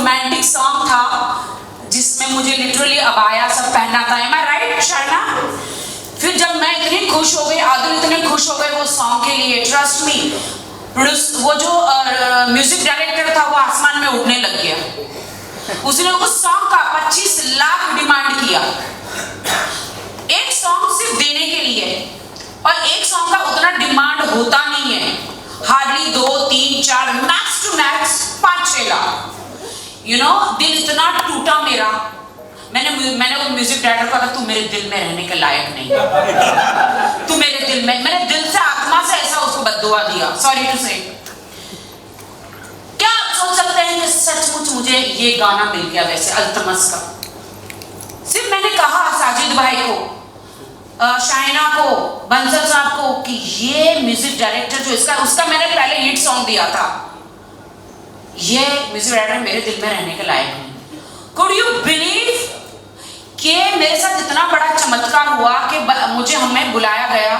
Romantic song था जिसमें मुझे लिटरली अबाया सब पहनना था। एम आई राइट शायना? फिर जब मैं इतनी खुश हो गई, आदिल इतने खुश हो गए वो सॉन्ग के लिए, ट्रस्ट मी, वो जो म्यूजिक डायरेक्टर था वो आसमान में उड़ने लग गया। उसने उस सॉन्ग का 25 लाख डिमांड किया, एक सॉन्ग सिर्फ देने के लिए। और एक सॉन्ग का उतना डिमांड होता नहीं है, hardly 2, 3, 4, max to max 5-6 lakh. You know, दिल इतना टूटा मेरा। मैंने वो म्यूजिक डायरेक्टर को कहा, तू मेरे दिल में रहने के लायक नहीं, तू मेरे दिल में, मैंने दिल से आत्मा से ऐसा उसको बद्दुआ दिया, सॉरी टू से। क्या आप सोच सकते हैं कि सचमुच मुझे ये गाना मिल गया वैसे अल्तमस का। सिर्फ मैंने कहा साजिद भाई को, शाइना को, बंसल साहब को कि ये म्यूजिक डायरेक्टर जो उसका मैंने पहले हिट सॉन्ग दिया था, ये म्यूजिक डायरेक्टर मेरे दिल में रहने के लायक नहीं। Could you believe कि मेरे साथ इतना बड़ा चमत्कार हुआ कि मुझे हमें बुलाया गया,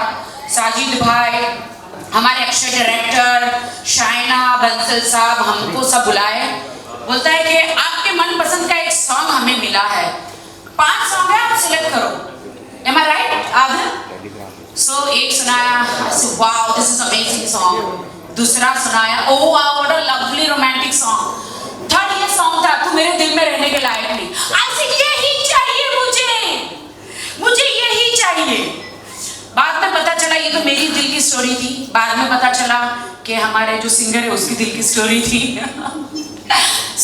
साजिद भाई, हमारे अक्षय डायरेक्टर, शाइना, बंसल साहब, हमको सब बुलाए। बोलता है कि आपके मनपसंद का एक सॉन्ग हमें मिला है, 5 सॉन्ग है, आप सिलेक्ट करो। Am I right, Adil? So एक सुनाया, wow, this is amazing song। दूसरा सुनाया, oh wow, what a lovely romantic song। Third ये सॉन्ग था, तू मेरे दिल में रहने के लायक नहीं। ऐसे यही चाहिए मुझे यही चाहिए। बाद में पता चला ये तो मेरी दिल की स्टोरी थी। बाद में पता चला कि हमारे जो सिंगर है उसकी दिल की स्टोरी थी।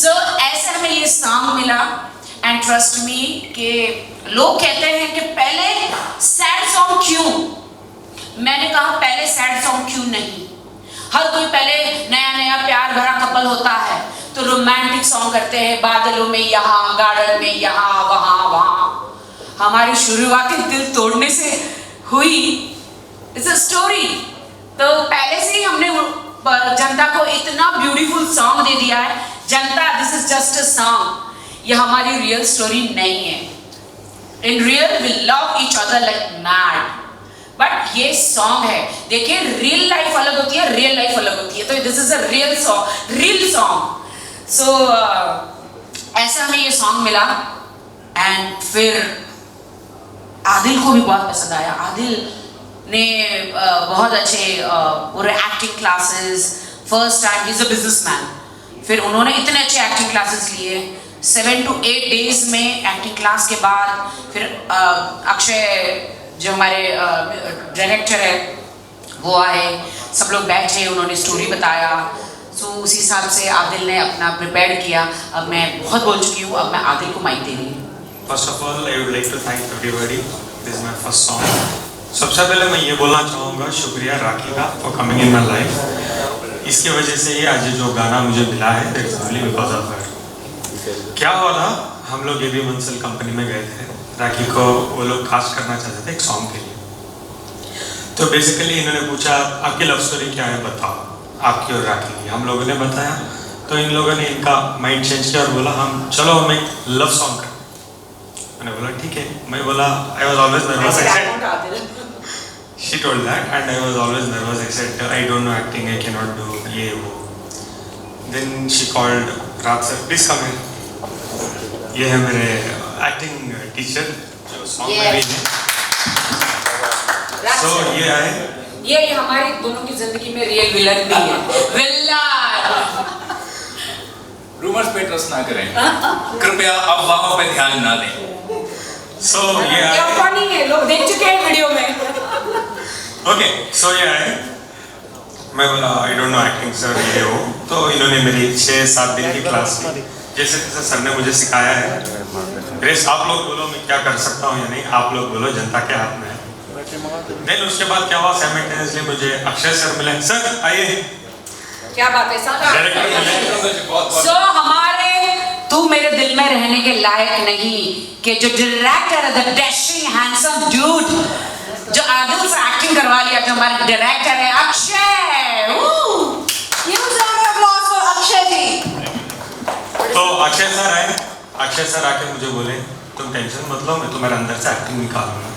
सो ऐसे हमें ये सॉन्ग मिला। एंड ट्रस्ट मी कि लोग कहते हैं कि पहले सैड सॉन्ग क्यों, मैंने कहा पहले सैड सॉन्ग क्यों नहीं। हर कोई पहले नया नया प्यार भरा कपल होता है तो रोमांटिक सॉन्ग करते हैं, बादलों में यहाँ, गार्डन में यहाँ, वहाँ। हमारी शुरुआत दिल तोड़ने से हुई। It's a story. तो पहले से ही हमने जनता को इतना ब्यूटीफुल सॉन्ग दे दिया है, जनता this is just a song, ये हमारी रियल स्टोरी नहीं है। In real we love each other like mad, but ये सॉन्ग है। देखिए रियल लाइफ अलग होती है, रियल लाइफ अलग होती है, तो this is a real song, real song. So ऐसा हमें ये सॉन्ग मिला। एंड फिर आदिल को भी बहुत पसंद आया। आदिल ने बहुत अच्छे पूरे acting classes, first time, he is a businessman, फिर उन्होंने इतने अच्छे एक्टिंग क्लासेस लिए। 7 to 8 डेज में एक्टिंग क्लास के बाद फिर अक्षय जो हमारे डायरेक्टर है वो आए, सब लोग बैठे, उन्होंने स्टोरी बताया। सो उसी हिसाब से आदिल ने अपना प्रिपेयर किया। अब मैं बहुत बोल चुकी हूँ, अब मैं आदिल को माइक दे रही हूँ। First of all I would like to thank everybody, this is my first song. सबसे पहले मैं ये बोलना चाहूँगा शुक्रिया राखी का for coming in my life. इसकी वजह से ही आज जो गाना मुझे मिला है, that's only because of her. क्या हुआ था, हम लोग ये भी मंसल कंपनी में गए थे, राखी को वो लोग कास्ट करना चाहते थे एक सॉन्ग के लिए। तो बेसिकली इन्होंने पूछा आपकी लव स्टोरी क्या है बताओ, आपकी और राखी की। हम लोगों ने बताया तो इन लोगों ने इनका माइंड चेंज किया और बोला चलो हम एक लव सॉन्ग करें। मैंने बोला ठीक है। मैं बोला I was always nervous, she told that, and I was always nervous, I said I don't know acting, I can not do ये वो। देन शी कॉल्ड रात सर प्लीज कम इन। ये है मेरे एक्टिंग टीचर जो सॉन्ग में भी है। सो ये आए, ये हमारी दोनों की जिंदगी में रियल विलन भी है। विलन रूमर्स पे ट्रस्ट ना करें, कृपया अफवाहों पे ध्यान ना दें। सो ये आए, क्या फनी है, लोग देख चुके हैं वीडियो में। ओके सो ये आए, मैं बोला I don't know acting sir ये हो। तो इन्होंने मेरी 6-7 दिन की क्लास ली, जैसे जैसे सर ने मुझे सिखाया है। रेस आप लोग बोलो मैं क्या कर सकता हूँ या नहीं, आप लोग बोलो, जनता के हाथ में है। देन उसके बाद क्या हुआ, साइमल्टेनियसली मुझे अक्षय सर मिले। सर आइए, क्या बात है सर, बहुत सो हमारे तू मेरे दिल में रहने के लायक नहीं कि जो डायरेक्टर है, द डैशिंग हैंडसम ड्यूड जो आदिल से एक्टिंग करवा लिया, जो हमारे डायरेक्टर है Akshay. Huge round of applause for Akshay ji. तो अक्षय सर आए, अक्षय सर आके मुझे बोले तुम टेंशन मत लो, मैं तुम्हारे अंदर से एक्टिंग निकालूंगा।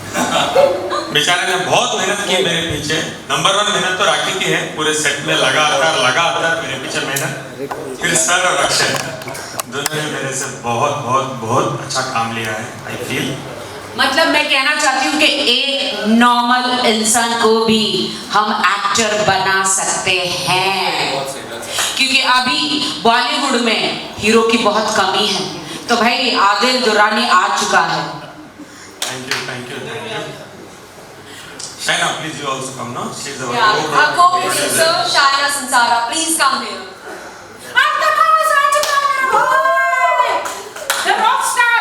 बेचारे ने बहुत मेहनत की मेरे पीछे। नंबर 1 मेहनत तो राखी की है, पूरे सेट में लगातार मेरे पीछे मेहनत, फिर सर और अक्षय दोनों ने मेरे से बहुत बहुत बहुत अच्छा काम लिया है, आई फील। मतलब मैं कहना चाहती हूँ कि एक नॉर्मल इंसान को भी हम एक्टर बना सकते हैं, क्योंकि अभी बॉलीवुड में हीरो की बहुत कमी है। तो भाई आदिल दुरानी आ चुका है। Thank you, thank you, thank you. Shaina, please you also come now. She's our Yeah, our co-producer Shaina Sansara, please come here. The rock star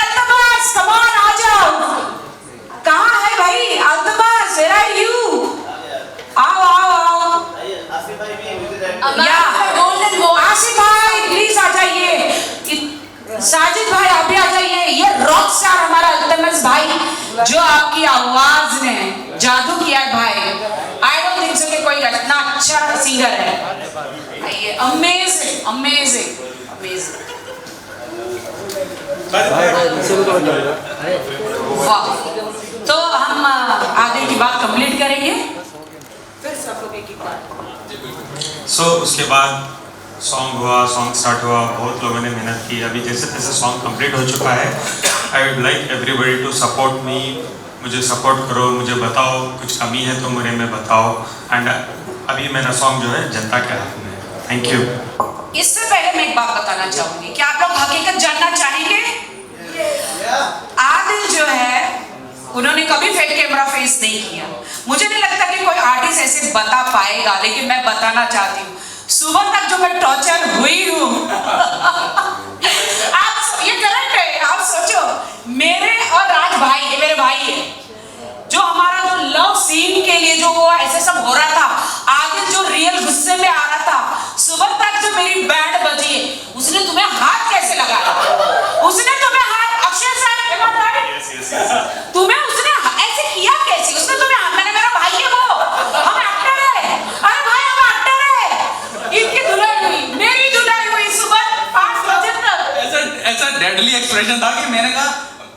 Altabas, come on, आ जाओ। कहाँ है भाई Altabas? Where are you? आओ आओ आओ। Ambassador Golden Boy. Asif भाई please आ जाइए। साजिद भाई आप भी आ जाइए। ये रॉक स्टार हमारा अल्तमस भाई, जो आपकी आवाज ने जादू किया है भाई। आई डोंट थिंक सो कि कोई इतना अच्छा सिंगर है। ये अमेजिंग अमेजिंग अमेजिंग। वाह। तो हम आगे की बात कंप्लीट करेंगे, फिर सब लोग एक बार। सो उसके बाद सॉन्ग हुआ, सॉन्ग स्टार्ट हुआ, बहुत लोगों ने मेहनत की। अभी जैसे तैसे सॉन्ग कंप्लीट हो चुका है। I would like everybody to support me. मुझे सपोर्ट करो, मुझे बताओ कुछ कमी है तो मुझे में बताओ। एंड अभी मेरा सॉन्ग जो है जनता के हाथ में है। Thank you. इससे पहले मैं एक बात बताना चाहूंगी कि आप लोग हकीकत जानना चाहेंगे। आदिल जो है उन्होंने कभी फेक कैमरा फेस नहीं किया। मुझे नहीं लगता कि कोई आर्टिस्ट ऐसे बता पाएगा, लेकिन मैं बताना चाहती हूँ। सुबह तक जो मैं टॉर्चर हुई हूँ आप ये करेक्ट है। आप सोचो, मेरे और राज भाई, ये मेरे भाई है, जो हमारा जो लव सीन के लिए जो वो ऐसे सब हो रहा था, आदिल जो रियल गुस्से में आ रहा था, सुबह तक जो मेरी बैंड बजी है, उसने तुम्हें हाथ कैसे लगाया? उसने तुम्हें हाथ, अक्षय सर तुम्हें उसने ऐसे किया कैसे? उसने तुम्हें, मैंने, मेरा भाई है वो, हम एक्टर है। अरे भाई हम एक्टर है। इनकी धुलाई हुई, मेरी धुलाई हुई सुबह 5 बजे तक। ऐसा डेडली एक्सप्रेशन था कि मैंने कहा,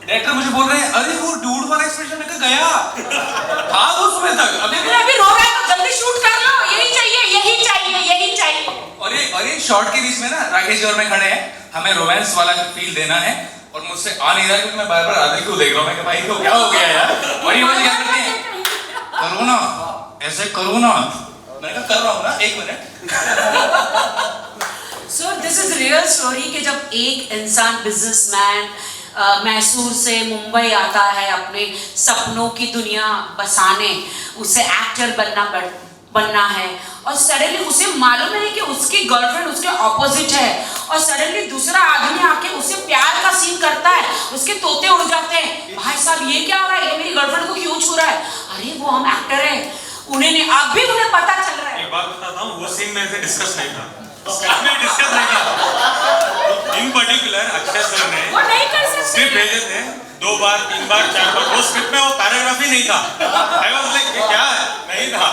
डायरेक्टर मुझे बोल रहे हैं, अरे वो डूड वाला एक्सप्रेशन लेकर गया था वो सुबह तक। अभी रो रहा है तो जल्दी शूट कर लो। यही चाहिए, यही चाहिए, यही चाहिए। और शॉर्ट के बीच में ना राकेश जी और मैं खड़े हैं, हमें रोमांस वाला फील देना है और मुझसे आ नहीं रहा क्योंकि मैं बार बार आदिल को देख रहा हूँ। मैं भाई को क्या हो गया यार? और ये मुझे क्या करते हैं, करो ना ऐसे करो ना। मैंने कहा कर रहा हूँ ना, 1 minute. So this is real story कि जब एक इंसान बिजनेसमैन मैसूर से मुंबई आता है अपने सपनों की दुनिया बसाने, उसे एक्टर बनना है, और सडनली उसे मालूम है कि उसकी गर्लफ्रेंड उसके ऑपोजिट है, और सडनली दूसरा आदमी आके उसे प्यार का सीन करता है, उसके तोते उड़ जाते हैं। भाई साहब ये क्या हो रहा है? ये मेरी गर्लफ्रेंड को क्यों छू रहा है? अरे वो हम एक्टर हैं। अभी उन्हें पता चल रहा है। एक बात बताता हूँ, वो सीन में से डिस्कस नहीं था, डिस्कस नहीं किया। इन पर्टिकुलर अक्षय सर ने वो नहीं कर सकते। स्क्रिप्ट भेजे थे 2 बार 3 बार 4 बार, वो स्क्रिप्ट में वो पैराग्राफ ही नहीं था। आई वाज लाइक ये क्या है? नहीं था।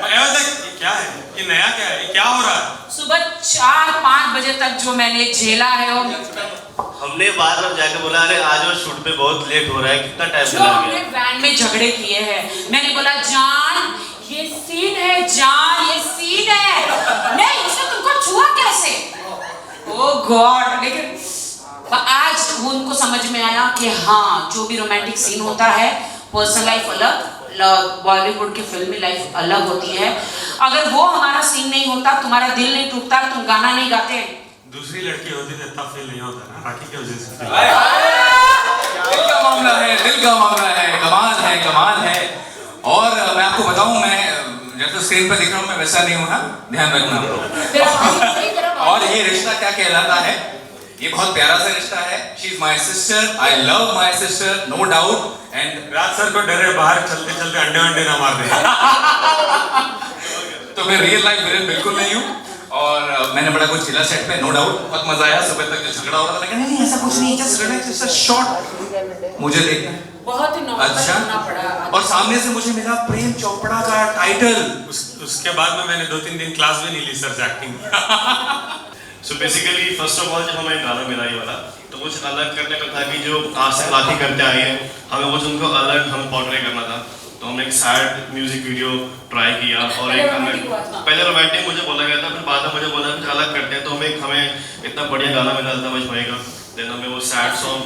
आई वाज लाइक ये क्या है? ये नया क्या है? ये क्या हो रहा है? सुबह 4-5 बजे तक जो मैंने झेला है, वो हमने बार बार जाके बोला, अरे आज वो शूट पे बहुत लेट हो रहा है, कितना टाइम जो लग हमने गया। वैन में झगड़े किए हैं। मैंने बोला जान ये सीन है, जान ये सीन है। नहीं, उसने तुमको छुआ कैसे? ओ गॉड। लेकिन आज उनको समझ में आया कि हाँ, जो भी रोमांटिक सीन होता है, पर्सनल लाइफ अलग, बॉलीवुड की फिल्मी लाइफ अलग होती है। अगर वो हमारा सीन नहीं होता, तुम्हारा दिल नहीं टूटता, तुम गाना नहीं गाते। दूसरी लड़की होती तो इतना फील नहीं होता ना, राखी की वजह से। दिल का मामला है, दिल का मामला है, कमाल है, कमाल है। और मैं आपको बताऊं, मैं जैसे स्क्रीन पर दिख रहा हूं, मैं वैसा नहीं हूं, हाँ ध्यान रखना आप लोग। और ये रिश्ता क्या कहलाता है? ये बहुत प्यारा सा रिश्ता है। She is my sister, I love my sister, no doubt. And Raj sir को डरे बाहर चलते चलते अंडे ना मार दे। तो मैं रियल लाइफ विलेन बिल्कुल नहीं हूँ। और मैंने बड़ा कुछ झेला सेट पे, नो डाउट। बहुत मजा आया। सुबह तक जो झगड़ा हो रहा था, लेकिन नहीं ऐसा कुछ नहीं, just relax, just a shot. मुझे देखना है बहुत ही नॉर्मल अच्छा। होना पड़ा। और सामने से मुझे मिला प्रेम चोपड़ा का टाइटल। उसके बाद में मैंने 2-3 दिन क्लास भी नहीं ली सर से acting. So basically first of all जब हमें गाना मिला ये वाला, तो कुछ अलग करने का था कि जो आज से बात ही करते आए हैं, हमें कुछ उनको अलग हम पोर्ट्रे करना था। तो हमने एक सैड म्यूजिक वीडियो ट्राई किया और एक हमें पहले रोमांटिक मुझे बोला गया था, फिर बाद में मुझे बोला कुछ अलग करते हैं, तो हमें इतना बढ़िया गाना मिला था मज भाई का, देन हमें वो सैड सॉन्ग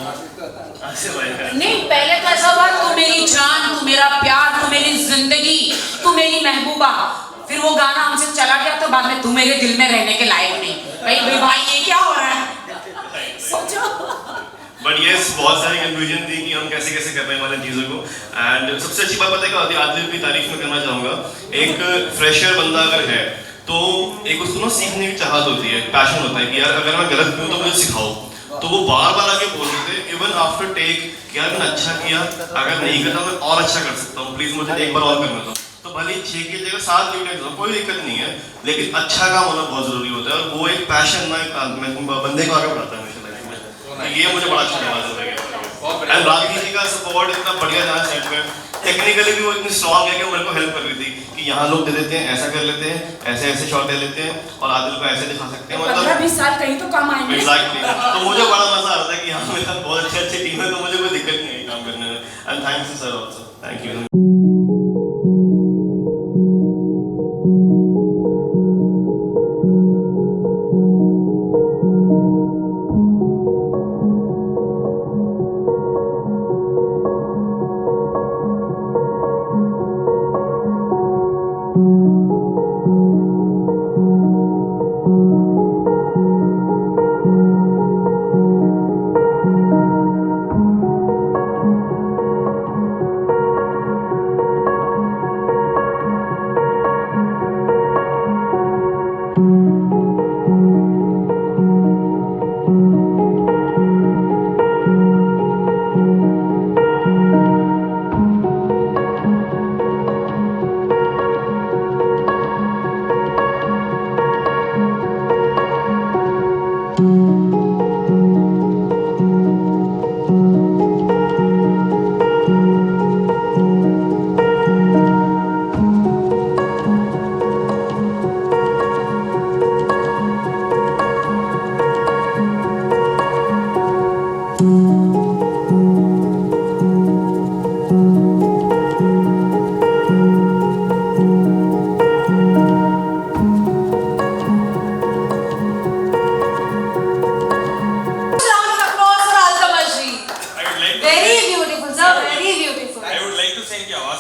ऐसे भाई नहीं, पहले तो ऐसा हुआ तू मेरी जान, तू मेरा प्यार, तू मेरी जिंदगी, तू मेरी महबूबा, फिर वो गाना हमसे चला गया तो बाद में तू मेरे दिल में रहने के लायक नहीं। भाई ये क्या हो रहा है? सोचो। बट ये बहुत सारी कंफ्यूजन थी कि हम कैसे कैसे करने वाले चीज़ों को। एंड सबसे अच्छी बात पता है क्या होती है, आदिल की तारीफ में करना चाहूँगा, एक फ्रेशर बंदा अगर है तो एक उसको ना सीखने की चाहत होती है, पैशन होता है कि यार अगर मैं गलत हूँ तो मुझे सिखाओ, तो वो बार बार आके बोलते थे इवन आफ्टर टेक कि यार मैंने अच्छा किया, अगर नहीं करता मैं और अच्छा कर सकता हूँ, प्लीज़ मुझे एक बार और करना था। तो भले 6 की जगह 7 वीडियो कोई दिक्कत नहीं है, लेकिन अच्छा काम होना बहुत ज़रूरी होता है और वो एक पैशन ना एक बंदे को आगे बढ़ाता है हमेशा लाइफ में। तो ये मुझे बड़ा अच्छा लगा। एंड राखी जी का सपोर्ट इतना बढ़िया था सेट में, टेक्निकली भी वो इतनी स्ट्रॉन्ग है कि मेरे को हेल्प कर रही थी कि यहाँ लोग दे देते हैं, ऐसा कर लेते हैं, ऐसे ऐसे शॉट दे लेते हैं और आदिल को ऐसे दिखा सकते हैं, मतलब 15-20 साल कहीं तो काम आएंगे। एग्जैक्टली। तो मुझे बड़ा मजा आ रहा था कि यहाँ मेरे साथ बहुत अच्छी टीम है, तो मुझे कोई दिक्कत नहीं है काम करने में। And thanks sir also, thank you.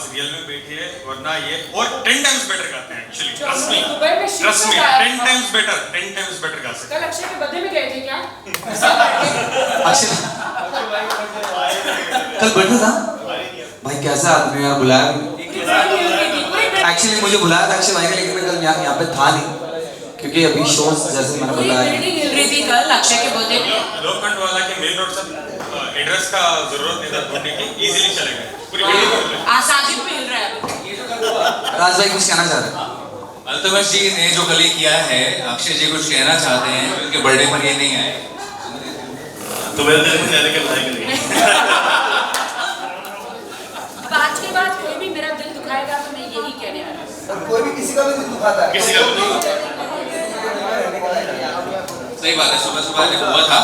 Real में बैठी है, वरना ये और 10 टाइम्स बेटर गाते हैं एक्चुअली। ट्रस्ट मी, दुबई में शूट 10 टाइम्स बेटर गा सकते हैं। कल अक्षय के बर्थडे में गए थे क्या? अक्षय कल बर्थडे था भाई, कैसा आदमी यार, बुलाया एक्चुअली मुझे बुलाया था अक्षय भाई ने, लेकिन मैं कल यहाँ पे था नहीं क्योंकि अभी शोज जैसे मैंने बताया कल अक्षय के बर्थडे में लोखंड वाला के मेन रोड सब एड्रेस का जरूरत नहीं था ढूंढने की, इजीली चले गए पूरी वीडियो। आज साजिद भी हिल रहा है। राज भाई कुछ कहना चाहते हैं? अल्तमश जी ने जो कल किया है, अक्षय जी कुछ कहना चाहते हैं, उनके बर्थडे पर ये नहीं आए तो मेरे दिल में जाने के लायक नहीं। आज के बाद कोई भी मेरा दिल दुखाएगा तो मैं यही कहने वाला हूं। कोई भी किसी का भी दिल दुखाता है, किसी का भी नहीं। सही बात है, सुबह सुबह जब हुआ था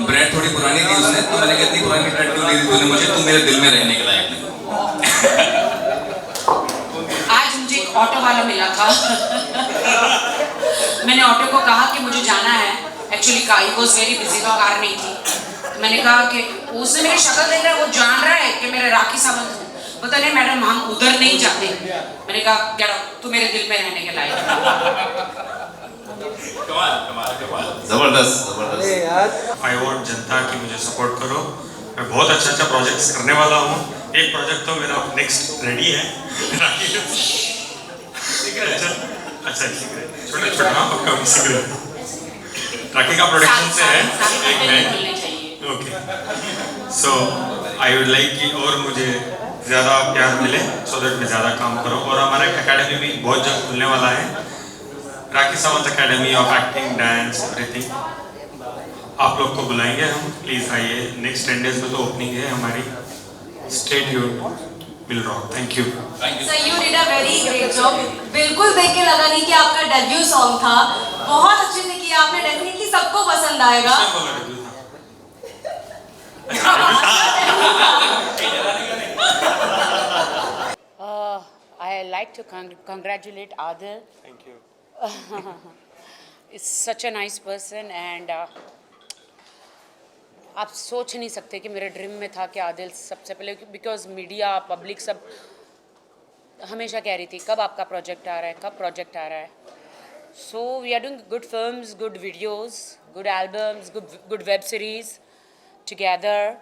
ब्रेड थोड़ी पुरानी थी उसने, तो मैंने कहा इतनी पुरानी ब्रेड क्यों दी तूने मुझे, तुम मेरे दिल में रहने के लायक नहीं। आज मुझे एक ऑटो वाला मिला था। मैंने ऑटो को कहा कि मुझे जाना है, actually he was very busy, तो कार नहीं थी। मैंने कहा कि उसने मेरी शक्ल देख रहा है, वो जान रहा है कि मेरे राखी सावंत हूँ। पता नहीं मैडम हम उधर नहीं जाते। मैंने कहा गेट आउट, तू मेरे दिल में रहने के लायक। कमाल कमाल कमाल, जबरदस्त जबरदस्त। आई वांट जनता की मुझे सपोर्ट करो, मैं बहुत अच्छा प्रोजेक्ट्स करने वाला हूँ। एक प्रोजेक्ट तो मेरा नेक्स्ट रेडी है, अच्छा छोटा छोटा सीक्रेट राखी का प्रोडक्शन से है एक है। Okay, so I would like कि और मुझे ज़्यादा प्यार मिले सो दैट मैं ज़्यादा काम करूँ। और हमारा एकेडमी भी बहुत जल्द खुलने वाला है, Rakhi Sawant academy of acting, dance, everything. आप लोग को बुलाएंगे हम, प्लीज़ आइए। नेक्स्ट 10 डेज में तो ओपनिंग है हमारी। Stay tuned, will rock. Thank you. Sir you did a very great job. बिल्कुल देख के लगा नहीं कि आपका डेब्यू सॉन्ग था, बहुत अच्छे से किया आपने, डेफिनेटली सबको पसंद आएगा। किसने बोला debut था? like to congratulate Adil. Thank you. Is such a nice person and आप सोच नहीं सकते कि मेरे ड्रीम में था कि आदिल सबसे पहले, बिकॉज मीडिया पब्लिक सब हमेशा कह रही थी कब आपका प्रोजेक्ट आ रहा है, कब प्रोजेक्ट आ रहा है. So we are doing good films, good videos, good albums, good web series together.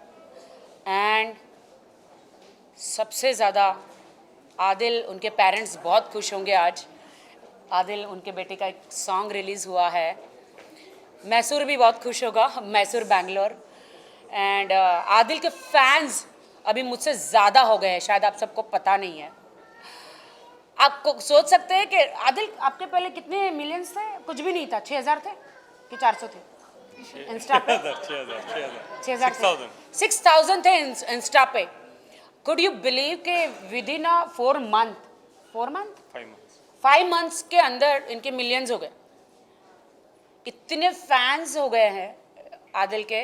And सबसे ज़्यादा आदिल, उनके पेरेंट्स बहुत खुश होंगे आज. आदिल, उनके बेटे का एक सॉन्ग रिलीज़ हुआ है. मैसूर भी बहुत खुश होगा, मैसूर बैंगलोर. एंड आदिल के फैंस अभी मुझसे ज़्यादा हो गए हैं, शायद आप सबको पता नहीं है. आपको सोच सकते हैं कि आदिल आपके पहले कितने मिलियंस थे? कुछ भी नहीं था. 6000 थे कि 400 थे इंस्टा पे? 6000 थे इंस्टा पे. कुड यू बिलीव कि विद इन 5 मंथ्स के अंदर इनके मिलियंस हो गए. इतने फैंस हो गए हैं आदिल के.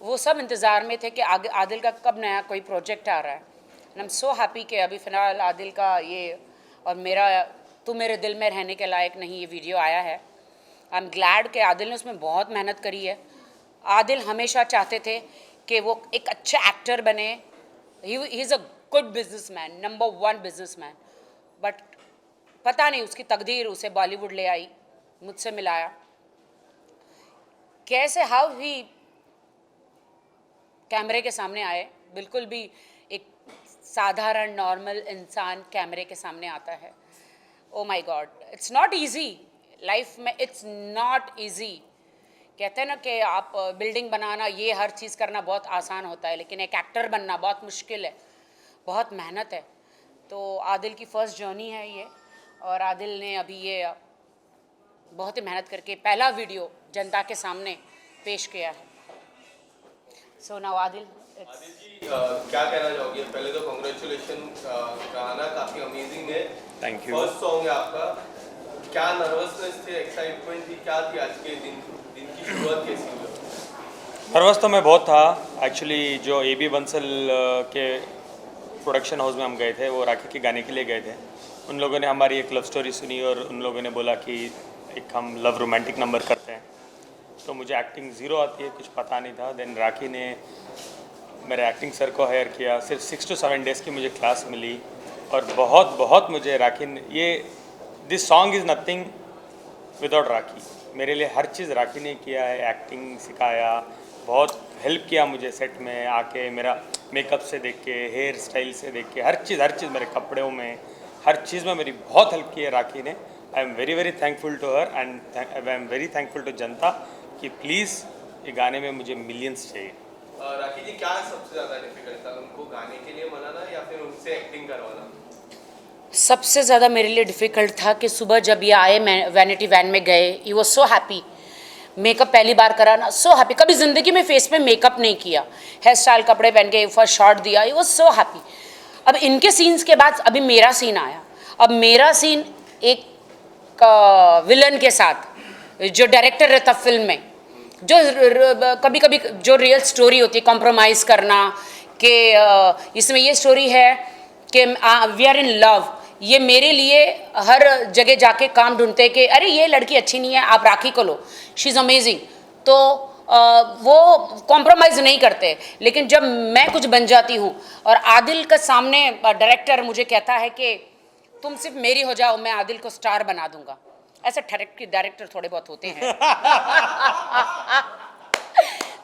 वो सब इंतज़ार में थे कि आदिल का कब नया कोई प्रोजेक्ट आ रहा है. And I am so happy कि अभी फ़िलहाल आदिल का ये और मेरा तू मेरे दिल में रहने के लायक नहीं ये वीडियो आया है. आई एम ग्लैड कि आदिल ने उसमें बहुत मेहनत करी है. आदिल हमेशा चाहते थे कि वो एक अच्छा एक्टर बने. He is a good businessman, number 1 businessman. But पता नहीं उसकी तकदीर उसे बॉलीवुड ले आई, मुझसे मिलाया. कैसे हाउ ही कैमरे के सामने आए. बिल्कुल भी एक साधारण नॉर्मल इंसान कैमरे के सामने आता है. Oh my god, it's not easy life में. It's not easy. कहते हैं ना कि आप बिल्डिंग बनाना, ये हर चीज़ करना बहुत आसान होता है, लेकिन एक एक्टर बनना बहुत मुश्किल है, बहुत मेहनत है. तो आदिल की फ़र्स्ट जर्नी है ये. और आदिल ने अभी ये बहुत ही मेहनत करके पहला वीडियो जनता के सामने पेश किया है. सो नाउ आदिल जी क्या कहना चाहोगे? पहले तो कांग्रेचुलेशन, गाना काफ़ी अमेजिंग है. Thank you. फर्स्ट सॉन्ग है आपका. क्या नर्वसनेस थी, एक्साइटमेंट थी, क्या थी आज के दिन की शुरुआत कैसी हुई? नर्वस तो मैं बहुत था एक्चुअली. जो AB बंसल के प्रोडक्शन हाउस में हम गए थे, वो राखी के गाने के लिए गए थे. उन लोगों ने हमारी एक लव स्टोरी सुनी और उन लोगों ने बोला कि एक हम लव रोमांटिक नंबर करते हैं. तो मुझे एक्टिंग ज़ीरो आती है, कुछ पता नहीं था. देन राखी ने मेरे एक्टिंग सर को हायर किया. सिर्फ 6 to 7 डेज़ की मुझे क्लास मिली और बहुत बहुत मुझे राखी ने ये this song is nothing without Rakhi. मेरे लिए हर चीज़ राखी ने किया है. एक्टिंग सिखाया, बहुत हेल्प किया मुझे सेट में आके. मेरा मेकअप से देख के, हेयर स्टाइल से देख के, हर चीज़ मेरे कपड़ों में, हर चीज़ में मेरी बहुत हेल्प की है राखी ने. I am very thankful to her and I am very thankful to janta कि प्लीज़ ये गाने में मुझे मिलियंस चाहिए. राखी जी, क्या सबसे ज़्यादा डिफिकल्ट था, उनको गाने के लिए मनाना या फिर उनसे एक्टिंग करवाना? सबसे ज़्यादा मेरे लिए डिफ़िकल्ट था कि सुबह जब ये आए, मैं वैनिटी वैन में गए, he was so happy. Makeup पहली बार कराना, सो हैप्पी. कभी ज़िंदगी में फेस पे मेकअप नहीं किया, हेयर स्टाइल कपड़े पहन के फर्स्ट शॉट दिया, ही वॉज सो हैप्पी. अब इनके सीन्स के बाद अभी मेरा सीन आया. अब मेरा सीन एक विलन के साथ, जो डायरेक्टर रहता फिल्म में, जो कभी कभी जो रियल स्टोरी होती है, कॉम्प्रोमाइज़ करना कि इसमें ये स्टोरी है कि वी आर इन लव. ये मेरे लिए हर जगह जाके काम ढूंढते कि अरे ये लड़की अच्छी नहीं है, आप राखी को लो, शी इज़ अमेजिंग. तो वो कॉम्प्रोमाइज़ नहीं करते. लेकिन जब मैं कुछ बन जाती हूँ और आदिल के सामने डायरेक्टर मुझे कहता है कि तुम सिर्फ मेरी हो जाओ, मैं आदिल को स्टार बना दूंगा. ऐसे डायरेक्टर थोड़े बहुत होते हैं.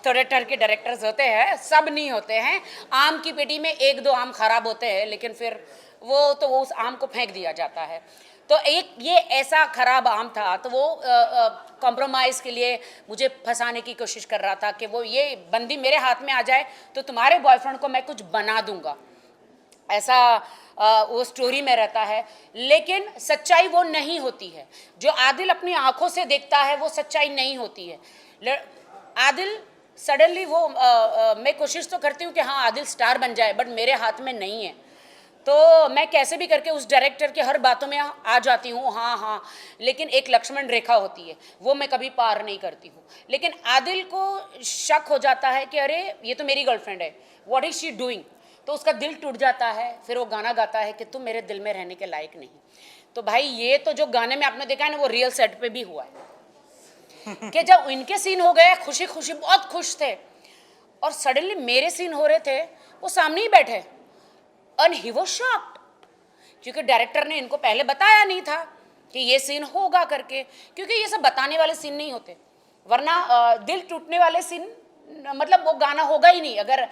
थोड़े टर के डायरेक्टर्स होते हैं, सब नहीं होते हैं. आम की पेटी में 1-2 आम खराब होते हैं, लेकिन फिर वो उस आम को फेंक दिया जाता है. तो एक ये ऐसा खराब आम था, तो वो कॉम्प्रोमाइज़ के लिए मुझे फंसाने की कोशिश कर रहा था कि वो ये बंदी मेरे हाथ में आ जाए तो तुम्हारे बॉयफ्रेंड को मैं कुछ बना दूंगा, ऐसा वो स्टोरी में रहता है. लेकिन सच्चाई वो नहीं होती है. जो आदिल अपनी आंखों से देखता है वो सच्चाई नहीं होती है. आदिल सडनली वो मैं कोशिश तो करती हूँ कि हाँ आदिल स्टार बन जाए, बट मेरे हाथ में नहीं है. तो मैं कैसे भी करके उस डायरेक्टर के हर बातों में आ जाती हूँ, हाँ. लेकिन एक लक्ष्मण रेखा होती है, वो मैं कभी पार नहीं करती हूँ. लेकिन आदिल को शक हो जाता है कि अरे ये तो मेरी गर्लफ्रेंड है, व्हाट इज शी डूइंग. तो उसका दिल टूट जाता है, फिर वो गाना गाता है कि तुम मेरे दिल में रहने के लायक नहीं। तो भाई ये तो जो गाने में आपने देखा है ना, वो रियल सेट पे भी हुआ है कि जब इनके सीन हो गए खुशी खुशी बहुत खुश थे, और सडनली मेरे सीन हो रहे थे, वो सामने ही बैठे एंड ही वाज शॉक्ड, क्योंकि डायरेक्टर ने इनको पहले बताया नहीं था कि ये सीन होगा करके, क्योंकि ये सब बताने वाले सीन नहीं होते, वरना दिल टूटने वाले सीन मतलब वो गाना होगा ही नहीं अगर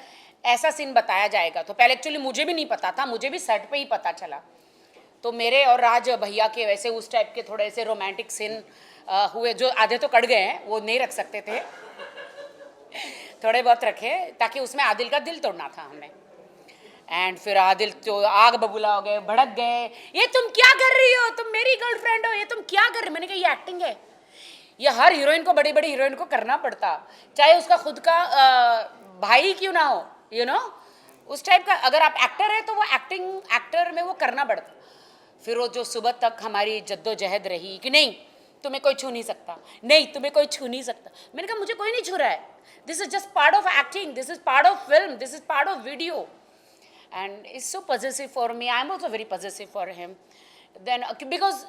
ऐसा सीन बताया जाएगा। तो पहले एक्चुअली मुझे भी नहीं पता था, मुझे भी सेट पे ही पता चला। तो मेरे और राज भैया के वैसे उस टाइप के थोड़े से रोमांटिक सीन हुए, जो आधे तो कट गए हैं, वो नहीं रख सकते थे थोड़े बहुत रखे, ताकि उसमें आदिल का दिल तोड़ना था हमें। एंड फिर आदिल तो आग बबूला हो गए, भड़क गए, ये तुम क्या कर रही हो, तुम मेरी गर्लफ्रेंड हो, ये तुम क्या कर रही हो। मैंने कहा ये एक्टिंग है, ये हर हीरोइन को, बड़ी बड़ी हीरोइन को करना पड़ता, चाहे उसका खुद का भाई क्यों ना हो, यू नो, उस टाइप का। अगर आप एक्टर है तो वो एक्टर में वो करना पड़ता। फिर वो जो सुबह तक हमारी जद्दोजहद रही कि नहीं तुम्हें कोई छू नहीं सकता, नहीं तुम्हें कोई छू नहीं सकता। मैंने कहा मुझे कोई नहीं छू रहा है, this is just part of acting, this is part of film, this is part of video. And it's so positive for me, I am also very positive for him. Then because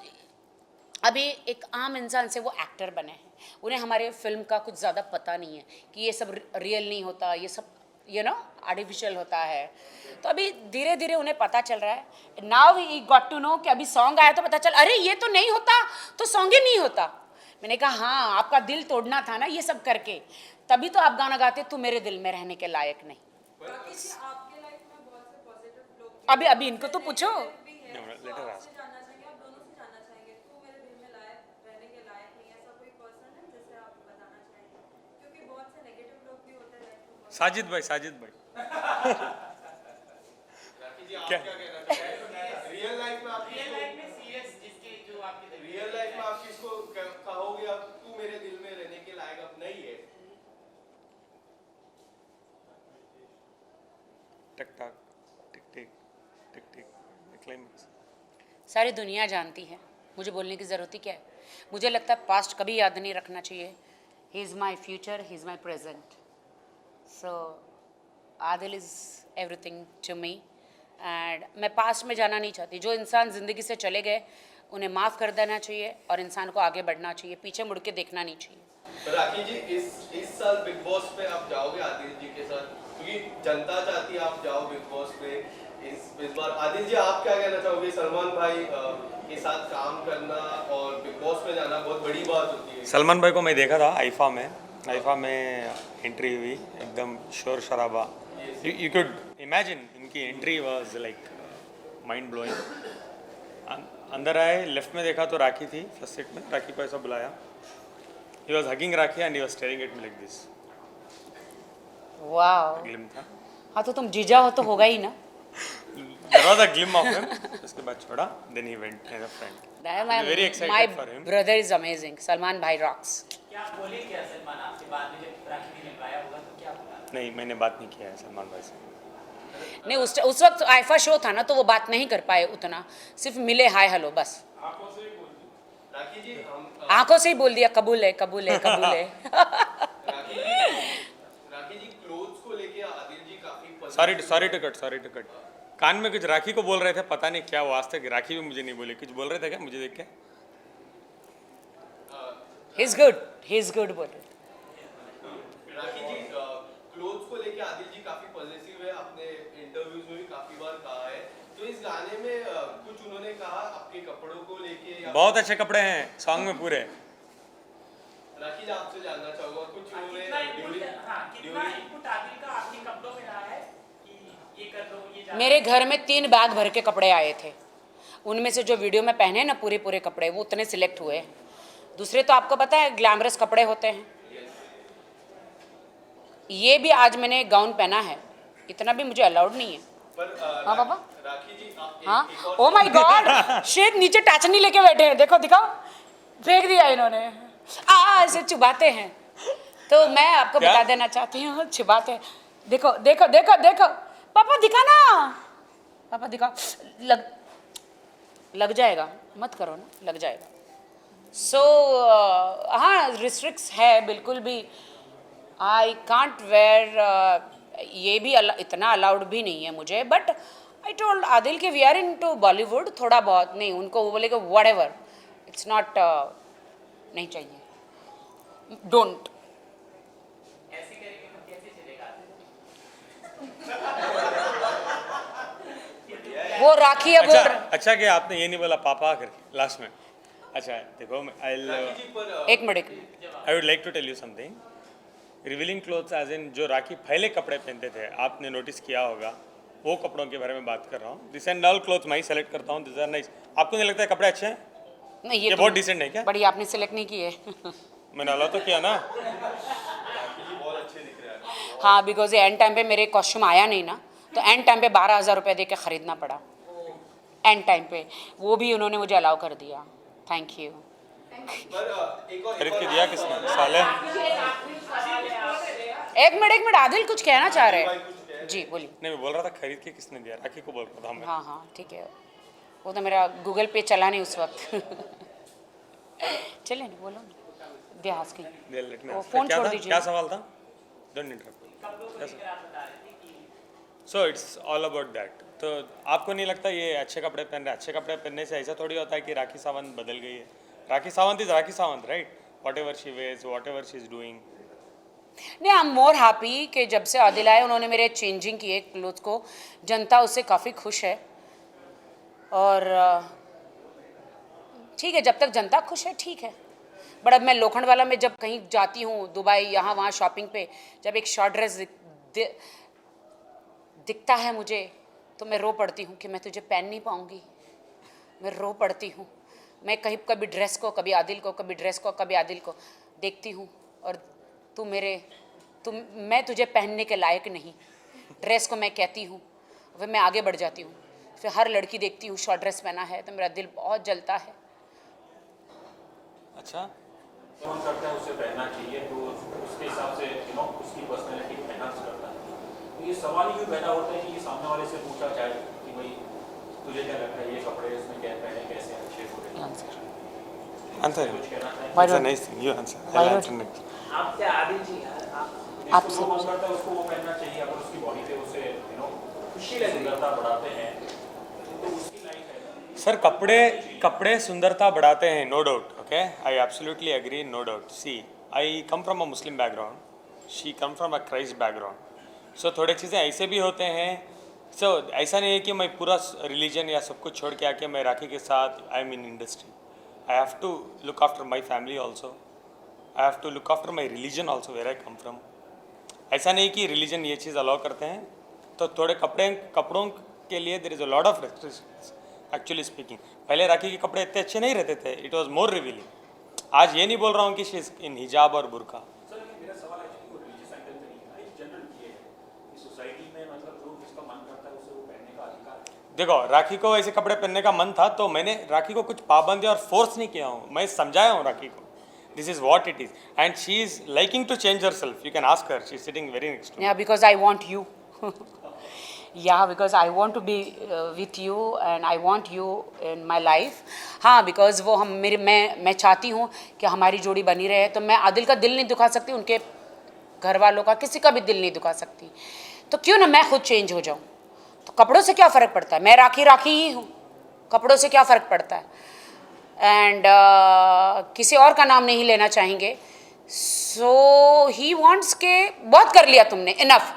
अभी एक आम इंसान से वो actor बने हैं, उन्हें हमारे फिल्म का कुछ ज़्यादा पता नहीं है कि ये सब रियल नहीं होता, ये सब यू नो आर्टिफिशियल होता है। तो अभी धीरे धीरे उन्हें पता चल रहा है। Now he got to know कि अभी सॉन्ग आया तो पता चल, अरे ये तो नहीं होता तो सॉन्ग ही नहीं होता। मैंने कहा हाँ, आपका दिल तोड़ना था ना ये सब करके, तभी तो आप गाना गाते तू मेरे दिल में रहने के लायक नहीं। अभी अभी इनको तो पूछो। साजिद भाई क्या रियल लाइफ में आप किसको कहोगे अब तू मेरे दिल में रहने के लायक अब नहीं है? टक टक टिक टिक टिक टिक क्लाइमेक्स सारी दुनिया जानती है, मुझे बोलने की ज़रूरत ही क्या है। मुझे लगता है पास्ट कभी याद नहीं रखना चाहिए। He is my future, he is my present. So Adil is everything to me and मैं पास्ट में जाना नहीं चाहती। जो इंसान ज़िंदगी से चले गए उन्हें माफ़ कर देना चाहिए और इंसान को आगे बढ़ना चाहिए, पीछे मुड़ के देखना नहीं चाहिए। राखी जी, इस साल बिग बॉस पे आप जाओगे आदिल जी के साथ, क्योंकि जनता चाहती है आप जाओ बिग बॉस पे इस बार। आदिल जी आप क्या कहना चाहोगे? सलमान भाई के साथ काम करना और बिग बॉस में जाना बहुत बड़ी बात होती है। सलमान भाई को मैं देखा था आईफा में एंट्री हुई, एकदम शोर शराबा। यू कुड इमेजिन, इनकी entry was like mind blowing. अंदर आए, लेफ्ट में देखा तो राखी थी फर्स्ट सीट में, राखी को ऐसा बुलाया, he was hugging rakhi and he was staring at me like this. Wow, gleam था। हाँ तो तुम जीजा हो तो होगा ही ना। There was a glimpse of him. उसके बाद छोड़ा, then he went as a friend. Very excited for him. My brother is amazing. Salman भाई rocks. क्या बोले क्या सलमान आपसे बाद में जब राखी ने मिलवाया होगा तो क्या बोला? नहीं, मैंने बात नहीं किया है सलमान भाई से। नहीं, उस वक्त आईफा शो था ना, तो वो बात नहीं कर पाए उतना, सिर्फ मिले हाय हेलो बस। आंखों से ही बोल दिया राखी जी, हम आंखों से ही बोल दिया कबूल है कबूल है कबूल है। राखी जी क्लोथ्स को लेके आदिल जी काफी सॉरी टू कट। कान में कुछ राखी को बोल रहे थे, पता नहीं क्या वो, आज तक राखी भी मुझे नहीं बोले। कुछ बोल रहे थे क्या मुझे देख के? ही इज गुड बोल रहे। राखी जी क्लोथ्स को लेके आदिल जी काफी पॉजिटिव है, आपने इंटरव्यूज में भी काफी बार कहा है। तो इस गाने में कुछ उन्होंने कहा आपके कपड़ों को लेके? बहुत अच्छे कपड़े हैं सॉन्ग में पूरे। राखी जी आपसे जानना चाहूंगा कुछ उन्होंने कितना इनपुट आदिल का आपके कपड़ों में रहा है कि ये कर दो ये। मेरे घर में 3 बैग भर के कपड़े आए थे, उनमें से जो वीडियो में पहने ना पूरे कपड़े, वो उतने सिलेक्ट हुए। दूसरे तो आपको पता है ग्लैमरस कपड़े होते हैं। ये भी आज मैंने गाउन पहना है, इतना भी मुझे अलाउड नहीं है। हाँ बाबा, राखी जी हाँ, ओ माय गॉड, शेख नीचे टाचनी लेके बैठे हैं, देखो दिखाओ, फेंक दिया इन्होंने। ऐसे चुबाते हैं। तो मैं आपको बता देना चाहती हूँ, चुबाते, देखो देखो देखो देखो, पापा दिखा ना, पापा दिखाओ, लग जाएगा, मत करो ना, लग जाएगा। सो हाँ, रिस्ट्रिक्ट्स है बिल्कुल भी। आई कांट वेयर ये भी इतना अलाउड भी नहीं है मुझे, बट आई टोल्ड आदिल कि we are into Bollywood, थोड़ा बहुत नहीं, उनको वो बोले कि वट एवर, इट्स नॉट, नहीं चाहिए, डोंट। वो राखी अब अच्छा कि आपने ये नहीं बोला पापा करके लास्ट में। अच्छा देखो, एक minute, I would like to tell you something. Revealing clothes as in जो राखी पहले कपड़े पहनते थे, आपने नोटिस किया होगा, वो कपड़ों के बारे में बात कर रहा हूँ। दिस एंड ऑल क्लोथ मैं ही सेलेक्ट करता हूँ, दिस आर नाइस। आपको नहीं लगता है कपड़े अच्छे हैं? नहीं, ये बहुत डिसेंट है क्या? बड़ी आपने सेलेक्ट नहीं किए। मैंने अलाउ तो किया ना। हाँ, बिकॉज एंड टाइम पे मेरे कॉस्ट्यूम आया नहीं ना, तो एंड टाइम पे 12,000 रुपये दे के ख़रीदना पड़ा। एंड टाइम पे वो भी उन्होंने मुझे अलाउ कर दिया, थैंक यू। खरीद के दिया किसने? साले। एक मिनट, आदिल कुछ कहना चाह रहे हैं जी, बोलिए। नहीं, मैं बोल रहा था खरीद के किसने दिया, राखी को बोल रहा था मैं। हाँ ठीक है, वो तो मेरा गूगल पे चला नहीं उस वक्त। चले ना, बोलो ना, इतिहास की वो फोन छोड़ दीजिए। क्या सवाल था? Don't interrupt. So it's all about that. तो आपको नहीं लगता ये अच्छे कपड़े पहन रहे, अच्छे कपड़े पहनने से ऐसा थोड़ी होता है कि राखी सावंत बदल गई है? Rakhi Sawant is Rakhi Sawant, right? Whatever she wears, whatever she is doing. नहीं, आई एम मोर हैप्पी कि जब से आदिल आए उन्होंने मेरे चेंजिंग किए क्लोथ को, जनता उससे काफ़ी खुश है। और ठीक है, जब तक जनता खुश है ठीक है। बट अब मैं लोखंडवाला में जब कहीं जाती हूँ, दुबई यहाँ वहाँ शॉपिंग पे, जब एक शॉर्ट ड्रेस दिखता है मुझे, तो मैं रो पड़ती हूँ कि मैं तुझे पहन नहीं पाऊँगी। मैं रो पड़ती हूँ। मैं कभी ड्रेस को, कभी आदिल को, कभी ड्रेस को, कभी आदिल को देखती हूँ, और मैं तुझे पहनने के लायक नहीं। ड्रेस को मैं कहती हूँ, फिर मैं आगे बढ़ जाती हूँ। फिर हर लड़की देखती हूँ शॉर्ट ड्रेस पहना है तो मेरा दिल बहुत जलता है। अच्छा, कौन करता है उसे पहनना चाहिए, तो उसके हिसाब से उसकी पर्सनैलिटी एनहांस करता है। तो ये सवाल ही क्यों पैदा होता है कि ये सामने वाले से पूछा जाए कि भाई तुझे क्या लगता है ये कपड़े इसमें क्या पहने, कैसे अच्छे हो रहे हैं? आंसर कुछ कहना चाहिए? It's a nice thing. You answer. I'll answer next. आपसे आदिल जी यार, आप जो काम करता है उसको वो पहनना चाहिए। अगर उसकी बॉडी पे उसे खुशी लगे, सुंदरता बढ़ाते हैं, तो उसकी लाइफ है। सर, कपड़े सुंदरता बढ़ाते हैं, no doubt. Okay, I absolutely agree, no doubt. See, I come from a Muslim background, she come from a Christ background. So थोड़े चीज़ें ऐसे भी होते हैं। सो ऐसा नहीं है कि मैं पूरा रिलीजन या सब कुछ छोड़ के आके मैं राखी के साथ I am in industry. I have to look after my family also. I have to look after my religion also, where I come from. ऐसा नहीं कि रिलीजन ये चीज़ अलाउ करते हैं, तो थोड़े कपड़ों के लिए there is a lot of restrictions actually speaking. पहले राखी के कपड़े इतने अच्छे नहीं रहते थे, इट वाज मोर रिवीलिंग। आज ये नहीं बोल रहा हूँ कि शी इज इन हिजाब और बुर्का। सर, मेरा सवाल एक्चुअली रिलीजियस एंगल पे नहीं है, जनरल ये है कि सोसाइटी में मतलब जो जिसका मन करता है उसे वो पहनने का अधिकार है। देखो, राखी को ऐसे कपड़े पहनने का मन था तो मैंने राखी को कुछ पाबंदी और फोर्स नहीं किया हूँ, मैं समझाया हूँ राखी को this is what it is and she is liking to change herself. You can ask her, she is sitting very next to me. Yeah, because I want you. Yeah, because I want to be with you and I want you in my life. हाँ, because वो मैं चाहती हूँ कि हमारी जोड़ी बनी रहे। तो मैं आदिल का दिल नहीं दुखा सकती, उनके घर वालों का किसी का भी दिल नहीं दुखा सकती, तो क्यों ना मैं खुद चेंज हो जाऊँ। तो कपड़ों से क्या फ़र्क पड़ता है, मैं राखी ही हूँ, कपड़ों से क्या फ़र्क पड़ता है। एंड किसी और का नाम नहीं लेना चाहेंगे। सो ही वॉन्ट्स के बहुत कर लिया तुमने, enough,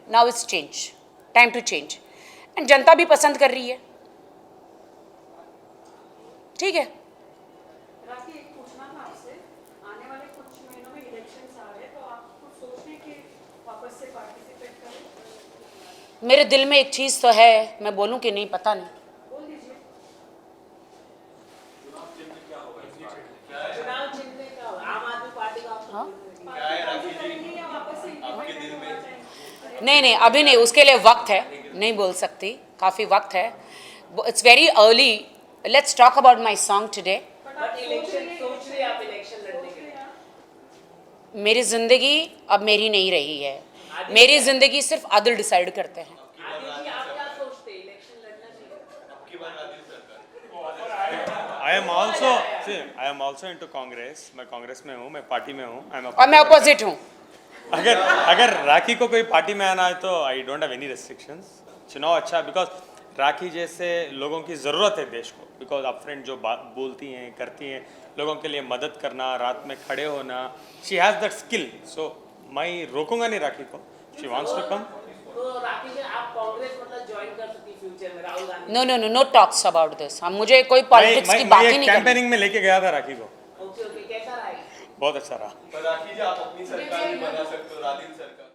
now it's change, time to change. And जनता भी पसंद कर रही है, ठीक है। राखी, एक पूछना था आपसे, आने वाले कुछ महीनों में इलेक्शंस आ रहे हैं, तो आप कुछ सोच रहे कि वापस से पार्टिसिपेट करें? मेरे दिल में एक चीज़ तो है, मैं बोलूं कि नहीं पता नहीं। बोल दीजिए। चुनाव चिन्ह का आम आदमी पार्टी का हाँ? करेंगे या वापस से नहीं, अभी नहीं, उसके लिए वक्त है, नहीं बोल सकती, काफ़ी वक्त है। It's very early. Let's talk about my song today. सोच रहे आप इलेक्शन लड़ने के लिए? मेरी ज़िंदगी अब मेरी नहीं रही है, मेरी ज़िंदगी सिर्फ आदिल डिसाइड करते हैं। आई एम ऑल्सो इनटू कांग्रेस। मैं कांग्रेस में हूँ, मैं पार्टी में हूँ, और मैं अपोजिट हूँ। अगर राखी को कोई पार्टी में आना है तो I don't have any restrictions. चुनाव अच्छा, बिकॉज राखी जैसे लोगों की ज़रूरत है देश को, बिकॉज आप फ्रेंड जो बात बोलती हैं करती हैं, लोगों के लिए मदद करना, रात में खड़े होना, शी हैज़ दैट स्किल। सो मैं रोकूंगा नहीं राखी को, शी वांट्स टू कम। तो राखी जी आप कांग्रेस मतलब ज्वाइन कर सकती फ्यूचर में Rahul Gandhi? No no no no talks about this. हम मुझे कोई पॉलिटिक्स की बात ही नहीं करनी। कैंपेनिंग में लेके गया था राखी को, ओके ओके, कैसा रहा? बहुत अच्छा रहा। पर राखी जी आप अपनी सरकार भी बना सकते हो, राधिल सरकार।